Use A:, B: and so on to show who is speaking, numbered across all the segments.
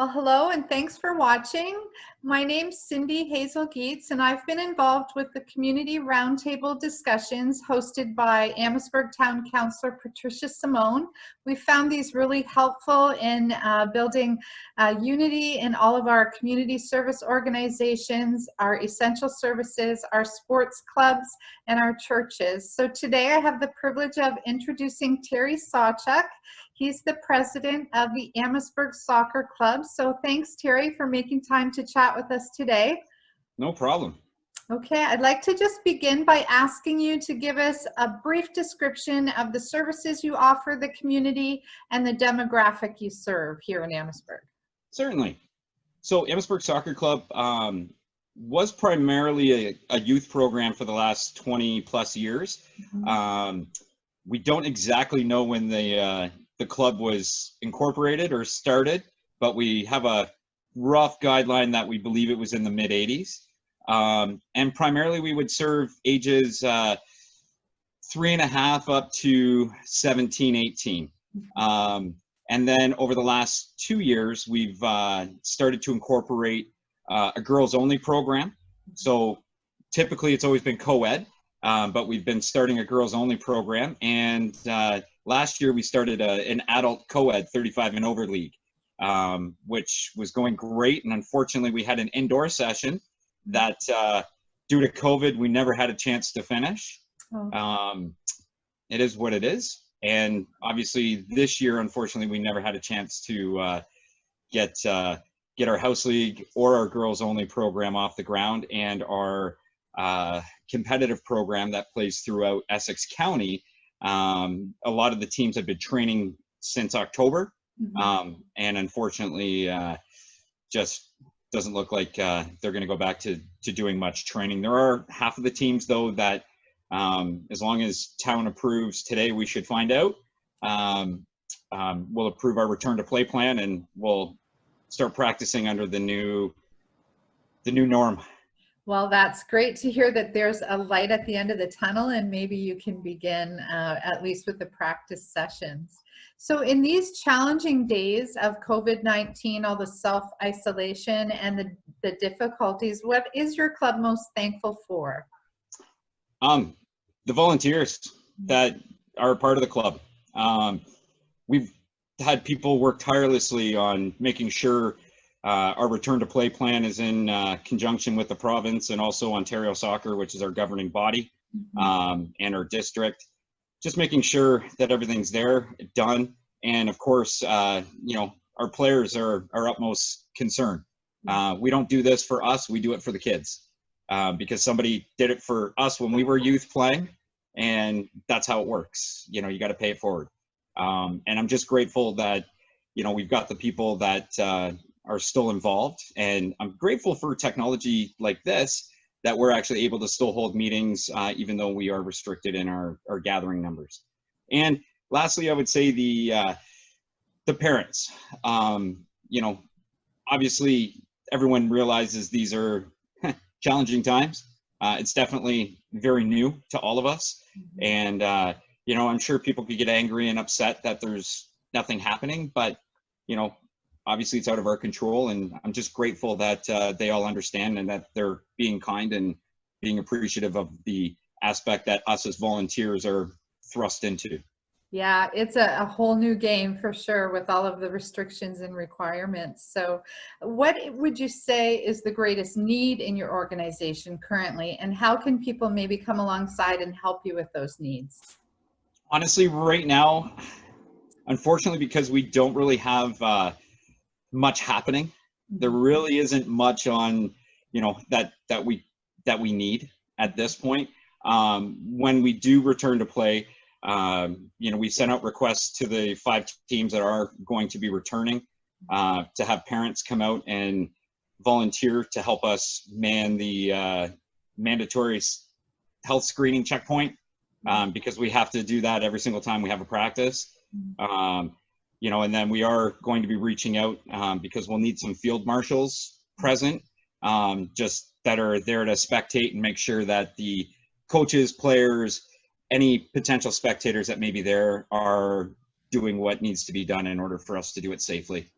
A: Well, hello and thanks for watching. My name's Cindy Hazel Geets, and I've been involved with the community roundtable discussions hosted by Amherstburg Town Councillor Patricia Simone. We found these really helpful in building unity in all of our community service organizations, our essential services, our sports clubs, and our churches. So today I have the privilege of introducing Terry Sawchuk. He's the president of the Amherstburg Soccer Club. So thanks, Terry, for making time to chat with us today.
B: No problem.
A: Okay, I'd like to just begin by asking you to give us a brief description of the services you offer the community and the demographic you serve here in Amherstburg.
B: Certainly. So Amherstburg Soccer Club was primarily a youth program for the last 20 plus years. Mm-hmm. We don't exactly know when the club was incorporated or started, but we have a rough guideline that we believe it was in the mid 80s. And primarily we would serve ages 3.5 up to 17, 18. And then over the last 2 years, we've started to incorporate a girls only program. So typically it's always been co-ed, but we've been starting a girls only program. And last year we started an adult co-ed 35 and over league, which was going great. And unfortunately we had an indoor session that due to COVID, we never had a chance to finish. Oh. It is what it is. And obviously this year, unfortunately, we never had a chance to get our house league or our girls only program off the ground, and our competitive program that plays throughout Essex County. A lot of the teams have been training since October, mm-hmm. And unfortunately just doesn't look like they're going to go back to doing much training. There are half of the teams though that as long as town approves today, we should find out, we'll approve our return to play plan, and we'll start practicing under the new norm.
A: Well, that's great to hear that there's a light at the end of the tunnel, and maybe you can begin at least with the practice sessions. So in these challenging days of COVID-19, all the self-isolation and the difficulties, what is your club most thankful for?
B: The volunteers that are a part of the club. We've had people work tirelessly on making sure our return to play plan is in conjunction with the province and also Ontario Soccer, which is our governing body, mm-hmm. And our district. Just making sure that everything's there, done. And of course, our players are our utmost concern. We don't do this for us, we do it for the kids. Because somebody did it for us when we were youth playing, and that's how it works. You got to pay it forward. And I'm just grateful that, we've got the people that are still involved, and I'm grateful for technology like this, that we're actually able to still hold meetings, even though we are restricted in our gathering numbers. And lastly, I would say the parents, obviously everyone realizes these are challenging times. It's definitely very new to all of us. Mm-hmm. And, I'm sure people could get angry and upset that there's nothing happening, but, obviously it's out of our control. And I'm just grateful that they all understand and that they're being kind and being appreciative of the aspect that us as volunteers are thrust into.
A: Yeah, it's a whole new game for sure with all of the restrictions and requirements. So what would you say is the greatest need in your organization currently, and how can people maybe come alongside and help you with those needs?
B: Honestly, right now, unfortunately, because we don't really have much happening, mm-hmm. there really isn't much on, that we need at this point. When we do return to play, we sent out requests to the 5 teams that are going to be returning to have parents come out and volunteer to help us man the mandatory health screening checkpoint, because we have to do that every single time we have a practice. And then we are going to be reaching out because we'll need some field marshals present, just that are there to spectate and make sure that the coaches, players, any potential spectators that may be there are doing what needs to be done in order for us to do it safely.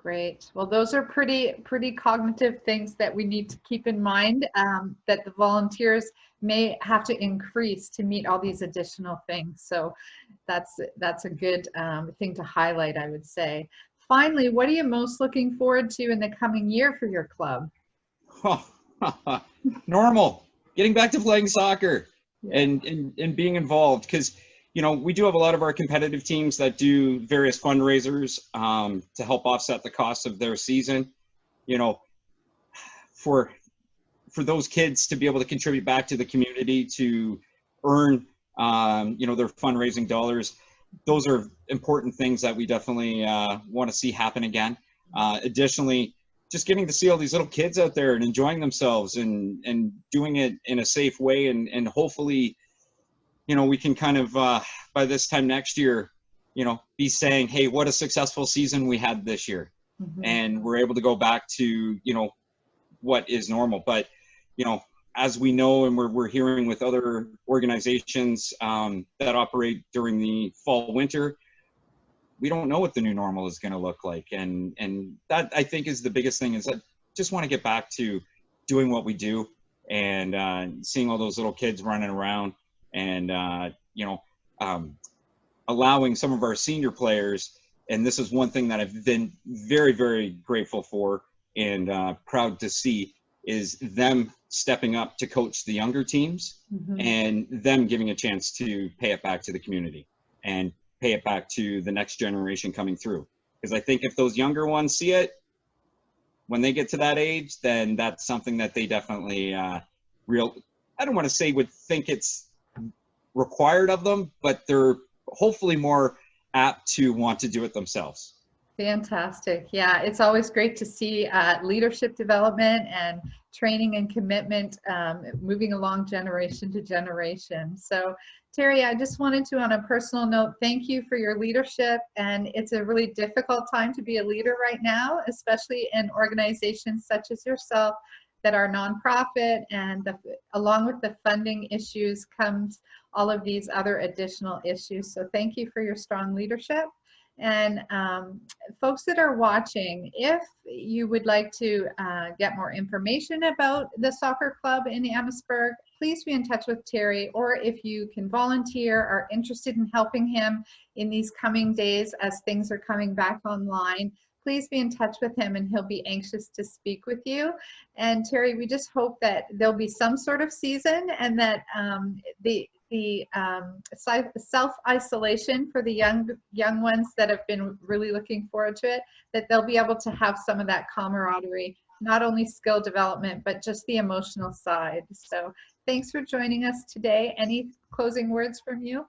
A: Great. Well, those are pretty cognitive things that we need to keep in mind, that the volunteers may have to increase to meet all these additional things. So that's a good thing to highlight, I would say. Finally, what are you most looking forward to in the coming year for your club?
B: Normal. Getting back to playing soccer
A: Yeah.
B: and being involved, because we do have a lot of our competitive teams that do various fundraisers to help offset the cost of their season. For those kids to be able to contribute back to the community, to earn their fundraising dollars, those are important things that we definitely want to see happen again. Additionally, just getting to see all these little kids out there and enjoying themselves and doing it in a safe way, and hopefully we can kind of by this time next year be saying, hey, what a successful season we had this year.
A: Mhm.
B: And we're able to go back to what is normal. But as we know, and we're hearing with other organizations that operate during the fall winter, we don't know what the new normal is going to look like. And that, I think, is the biggest thing, is I just want to get back to doing what we do, and seeing all those little kids running around, and allowing some of our senior players. And this is one thing that I've been very, very grateful for and proud to see, is them stepping up to coach the younger teams,
A: Mhm.
B: and them giving a chance to pay it back to the community and pay it back to the next generation coming through. Because I think if those younger ones see it when they get to that age, then that's something that they definitely I don't want to say would think it's required of them, but they're hopefully more apt to want to do it themselves.
A: Fantastic. Yeah, it's always great to see leadership development and training and commitment moving along generation to generation. So, Terry, I just wanted to, on a personal note, thank you for your leadership. And it's a really difficult time to be a leader right now, especially in organizations such as yourself that are nonprofit, and along with the funding issues comes all of these other additional issues. So thank you for your strong leadership. And folks that are watching, if you would like to get more information about the soccer club in Amherstburg, please be in touch with Terry, or if you can volunteer, are interested in helping him in these coming days as things are coming back online, please be in touch with him, and he'll be anxious to speak with you. And Terry, we just hope that there'll be some sort of season, and that the self-isolation for the young ones that have been really looking forward to it, that they'll be able to have some of that camaraderie, not only skill development, but just the emotional side. So thanks for joining us today. Any closing words from you?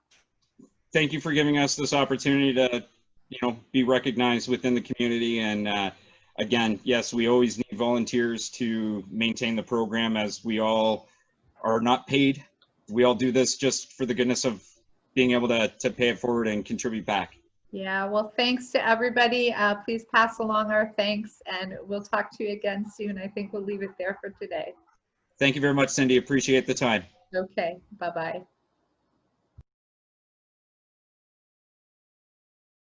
B: Thank you for giving us this opportunity to be recognized within the community. And again, yes, we always need volunteers to maintain the program, as we all are not paid. We all do this just for the goodness of being able to pay it forward and contribute back.
A: Yeah, well, thanks to everybody. Please pass along our thanks, and we'll talk to you again soon. I think we'll leave it there for today.
B: Thank you very much, Cindy. Appreciate the time.
A: Okay, bye-bye.